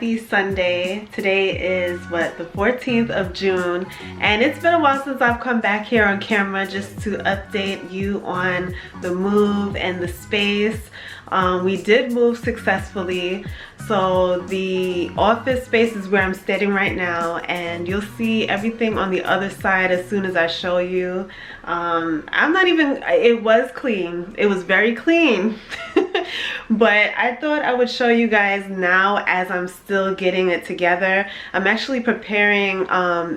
happy Sunday. Today is what, the 14th of June, and it's been a while since I've come back here on camera just to update you on the move and the space. We did move successfully, so the office space is where I'm standing right now, and you'll see everything on the other side as soon as I show you. It was clean. It was very clean. But I thought I would show you guys now as I'm still getting it together. I'm actually preparing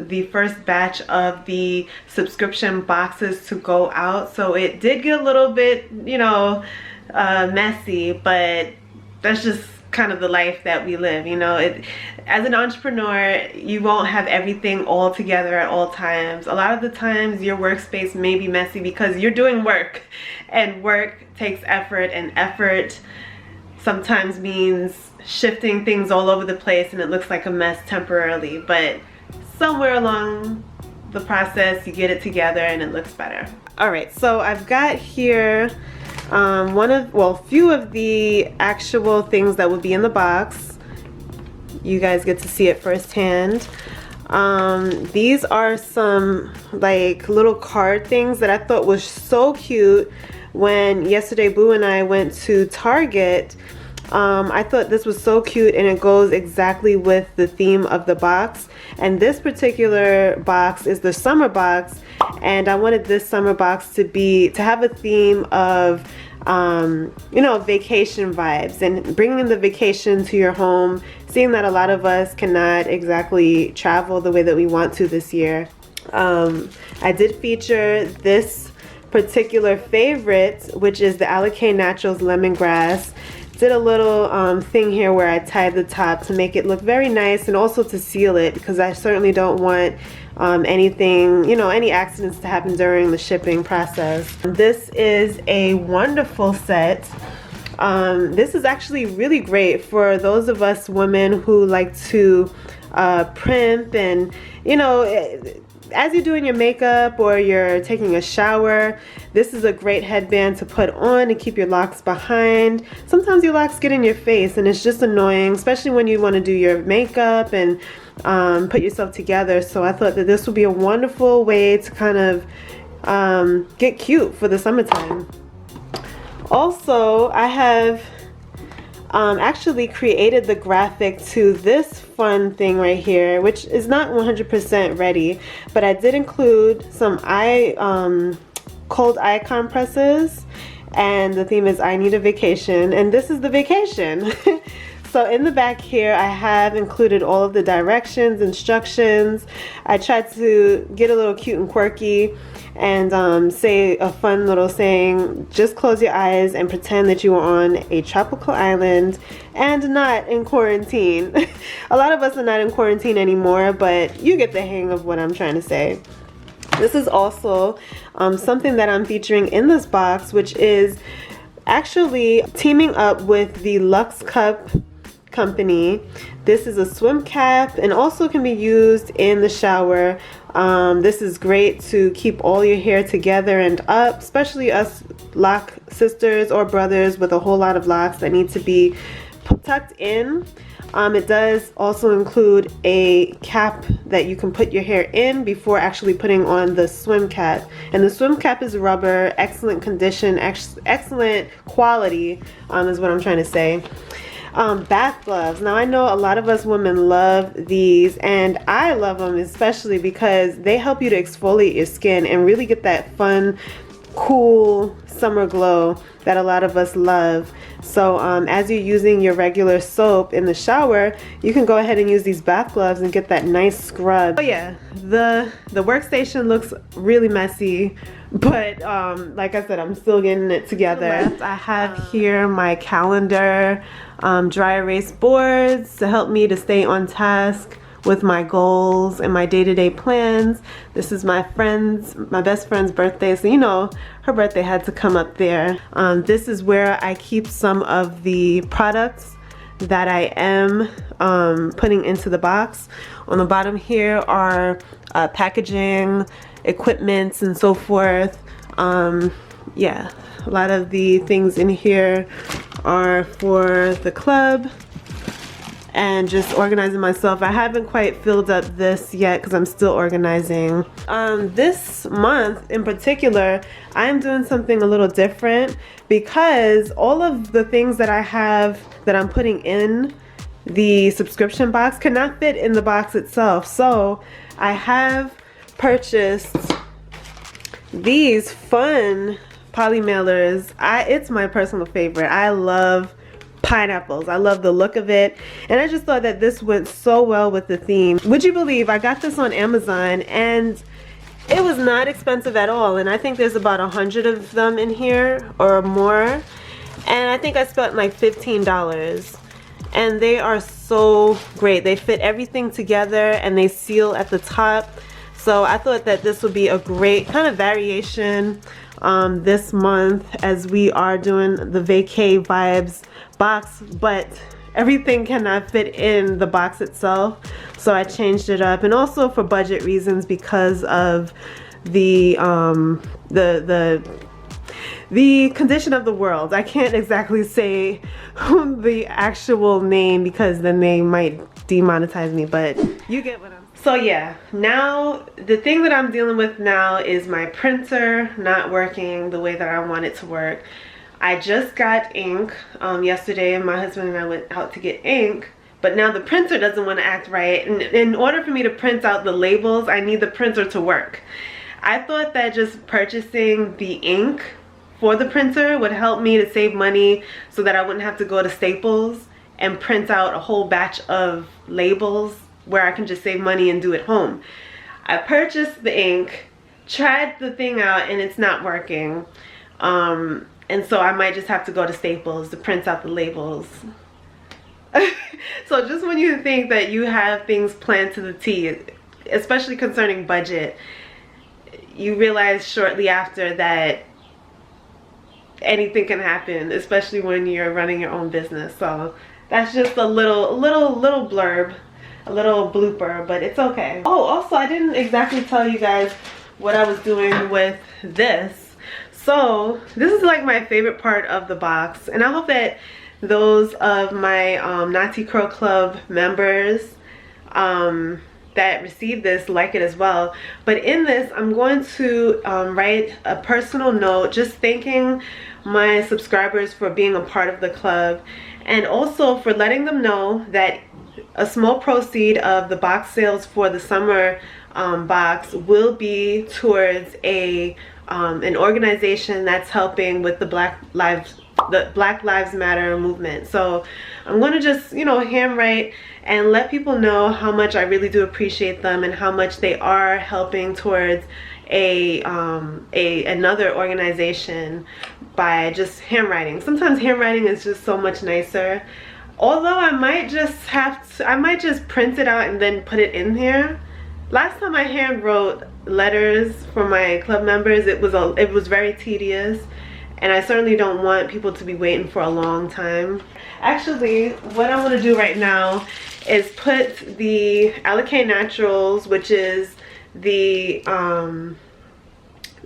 the first batch of the subscription boxes to go out. So it did get a little bit, you know, messy, but that's just kind of the life that we live, you know. As an entrepreneur, you won't have everything all together at all times. A lot of the times your workspace may be messy because you're doing work, and work takes effort, and effort sometimes means shifting things all over the place and it looks like a mess temporarily, but somewhere along the process you get it together and it looks better. All right, so I've got here a few of the actual things that would be in the box. You guys get to see it firsthand. These are some like little card things that I thought was so cute. When yesterday Boo and I went to Target, I thought this was so cute, and it goes exactly with the theme of the box. And this particular box is the summer box, and I wanted this summer box to have a theme of you know, vacation vibes and bringing the vacation to your home, seeing that a lot of us cannot exactly travel the way that we want to this year. I did feature this particular favorite, which is the Alikay Naturals lemongrass. Did a little thing here where I tied the top to make it look very nice, and also to seal it, because I certainly don't want anything, you know, any accidents to happen during the shipping process. This is a wonderful set. This is actually really great for those of us women who like to primp, and you know, as you're doing your makeup or you're taking a shower, this is a great headband to put on and keep your locks behind. Sometimes your locks get in your face and it's just annoying, especially when you want to do your makeup and put yourself together. So I thought that this would be a wonderful way to kind of get cute for the summertime. Also, I have actually created the graphic to this fun thing right here, which is not 100% ready, but I did include some cold eye compresses, and the theme is I need a vacation, and this is the vacation. So in the back here, I have included all of the directions, instructions. I tried to get a little cute and quirky and say a fun little saying, just close your eyes and pretend that you are on a tropical island and not in quarantine. A lot of us are not in quarantine anymore, but you get the hang of what I'm trying to say. This is also something that I'm featuring in this box, which is actually teaming up with the Luxe Cup company. This is a swim cap and also can be used in the shower. This is great to keep all your hair together and up, especially us lock sisters or brothers with a whole lot of locks that need to be tucked in. It does also include a cap that you can put your hair in before actually putting on the swim cap. And the swim cap is rubber, excellent condition, excellent quality, is what I'm trying to say. Bath gloves. Now I know a lot of us women love these, and I love them especially because they help you to exfoliate your skin and really get that fun, cool summer glow that a lot of us love. So as you're using your regular soap in the shower, you can go ahead and use these bath gloves and get that nice scrub. Oh yeah, the workstation looks really messy, but like I said, I'm still getting it together. I have here my calendar, dry erase boards to help me to stay on task with my goals and my day-to-day plans. This is my best friend's birthday, so you know her birthday had to come up there. This is where I keep some of the products that I am putting into the box. On the bottom here are packaging, equipments, and so forth. Yeah, a lot of the things in here are for the club. and just organizing myself. I haven't quite filled up this yet because I'm still organizing. This month in particular, I'm doing something a little different because all of the things that I have that I'm putting in the subscription box cannot fit in the box itself. So I have purchased these fun poly mailers. It's my personal favorite. I love pineapples. I love the look of it, and I just thought that this went so well with the theme. Would you believe I got this on Amazon, and it was not expensive at all, and I think there's about 100 of them in here or more, and I think I spent like $15, and they are so great. They fit everything together and they seal at the top, so I thought that this would be a great kind of variation this month as we are doing the vacay vibes box, but everything cannot fit in the box itself, so I changed it up, and also for budget reasons because of the condition of the world. I can't exactly say the actual name because then they might demonetize me, but you get what I'm saying. So yeah, now the thing that I'm dealing with now is my printer not working the way that I want it to work. I just got ink yesterday, and my husband and I went out to get ink, but now the printer doesn't want to act right, and in order for me to print out the labels, I need the printer to work. I thought that just purchasing the ink for the printer would help me to save money so that I wouldn't have to go to Staples and print out a whole batch of labels where I can just save money and do it home. I purchased the ink, tried the thing out, and it's not working. And so I might just have to go to Staples to print out the labels. So just when you think that you have things planned to the T, especially concerning budget, you realize shortly after that anything can happen, especially when you're running your own business. So that's just a little blurb, a little blooper, but it's okay. Oh, also I didn't exactly tell you guys what I was doing with this. So this is like my favorite part of the box, and I hope that those of my Nazi Curl Club members that receive this like it as well. But in this, I'm going to write a personal note just thanking my subscribers for being a part of the club, and also for letting them know that a small proceed of the box sales for the summer box will be towards an organization that's helping with the Black Lives Matter movement. So I'm going to just, you know, handwrite and let people know how much I really do appreciate them and how much they are helping towards another organization by just handwriting. Sometimes handwriting is just so much nicer. Although I might just print it out and then put it in here. Last time I hand wrote letters for my club members, it was very tedious, and I certainly don't want people to be waiting for a long time. Actually, what I want to do right now is put the Alakay Naturals, which is the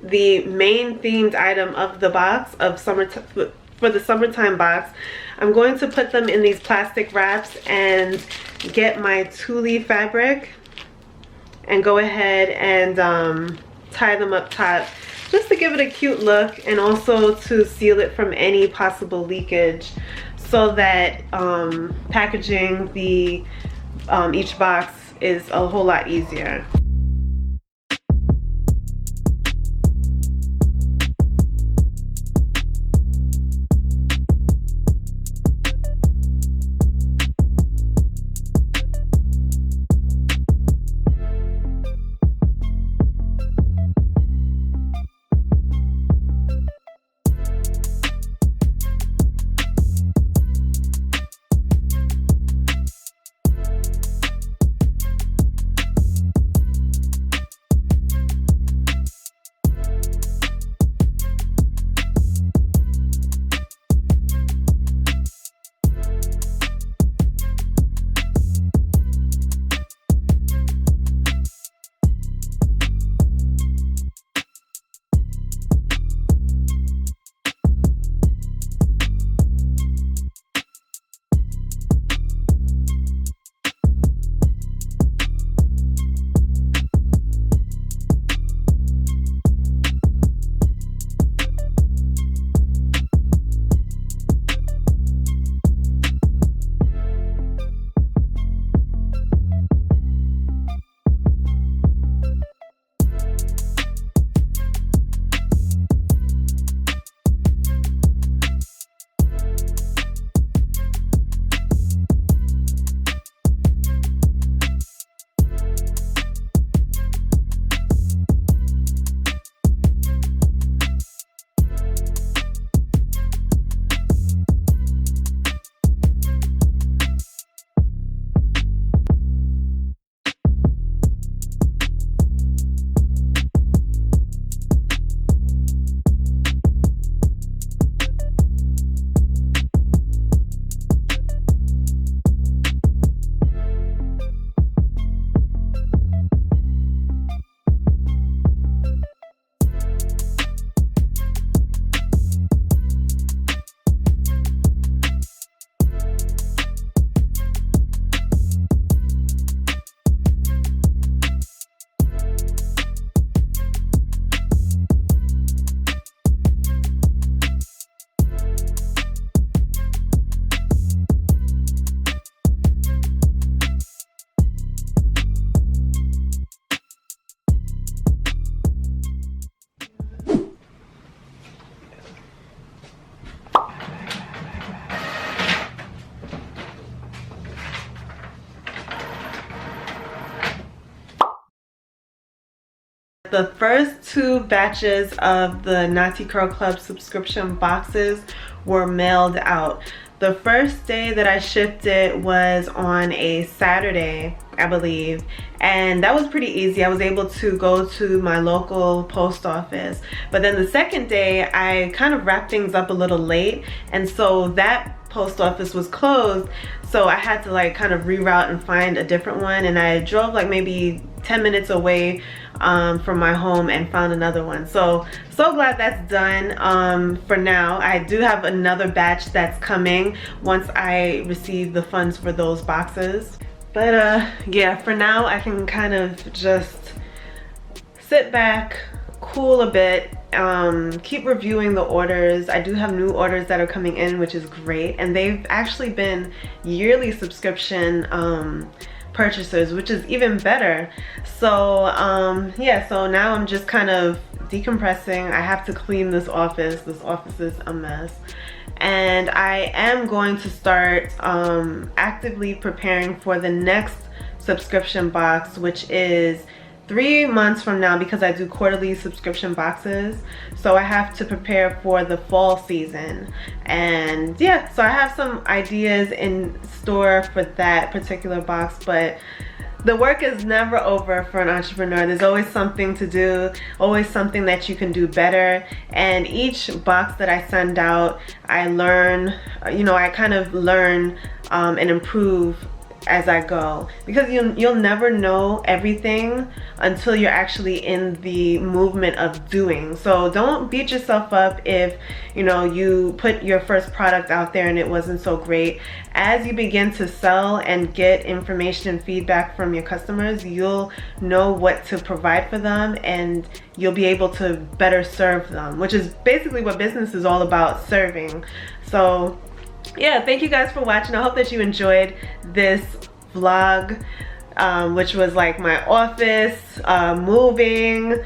main themed item of the box of for the summertime box. I'm going to put them in these plastic wraps and get my tulle fabric and go ahead and tie them up top just to give it a cute look, and also to seal it from any possible leakage, so that packaging each box is a whole lot easier. the first 2 batches of the Naughty Curl Club subscription boxes were mailed out. The first day that I shipped it was on a Saturday, I believe, and that was pretty easy. I was able to go to my local post office. But then the second day, I kind of wrapped things up a little late, and so that post office was closed, so I had to like kind of reroute and find a different one, and I drove like maybe 10 minutes away from my home and found another one. So glad that's done for now. I do have another batch that's coming once I receive the funds for those boxes. But yeah, for now I can kind of just sit back, cool a bit, keep reviewing the orders. I do have new orders that are coming in, which is great, and they've actually been yearly subscription purchasers, which is even better. So yeah, so now I'm just kind of decompressing. I have to clean this office. This office is a mess, and I am going to start actively preparing for the next subscription box, which is 3 months from now, because I do quarterly subscription boxes. So I have to prepare for the fall season. And yeah, so I have some ideas in store for that particular box, but the work is never over for an entrepreneur. There's always something to do, always something that you can do better. And each box that I send out, I learn, you know, I kind of learn and improve as I go, because you'll never know everything until you're actually in the movement of doing. So don't beat yourself up if, you know, you put your first product out there and it wasn't so great. As you begin to sell and get information and feedback from your customers, you'll know what to provide for them, and you'll be able to better serve them, which is basically what business is all about, serving. So yeah, thank you guys for watching. I hope that you enjoyed this vlog, which was like my office, moving,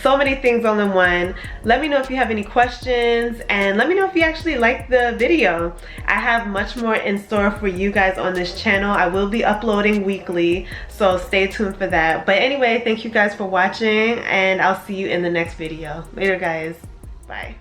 so many things all in one. Let me know if you have any questions, and let me know if you actually liked the video. I have much more in store for you guys on this channel. I will be uploading weekly, so stay tuned for that. But anyway, thank you guys for watching, and I'll see you in the next video. Later guys, bye.